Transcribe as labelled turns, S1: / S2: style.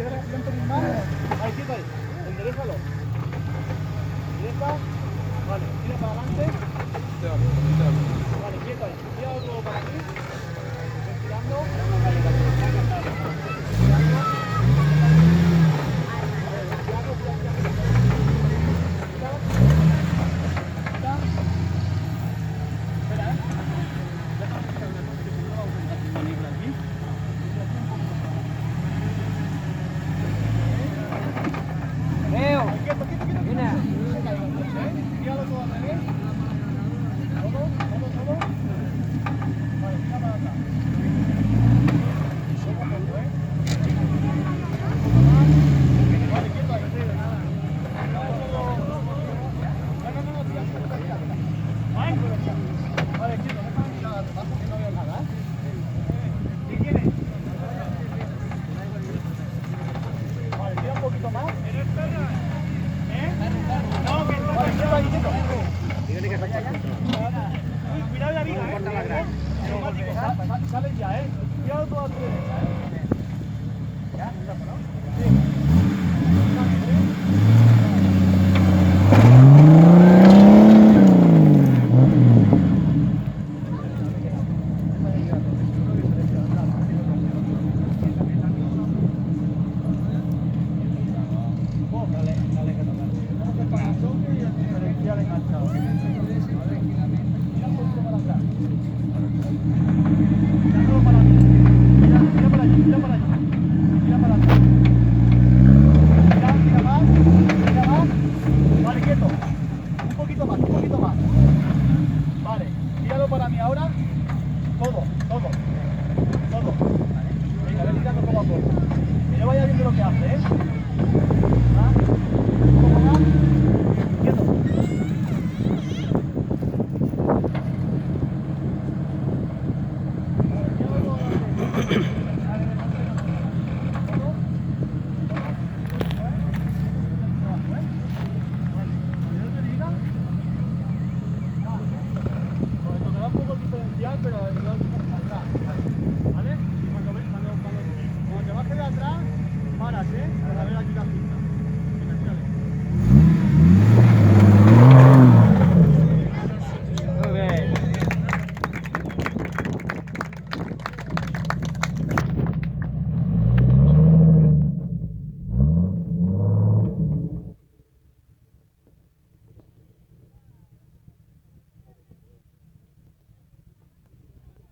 S1: tira un pelín más. Ahí, quieto ahí. Enderezalo. Derecha. Vale, tira para adelante. Vale, quieto ahí. Tira otro para aquí. Estirando. Cuidado la viga, sales ya, cuidado toda tu derecha, ¿Ya? Un poquito más. Vale, míralo para mí ahora. Todo.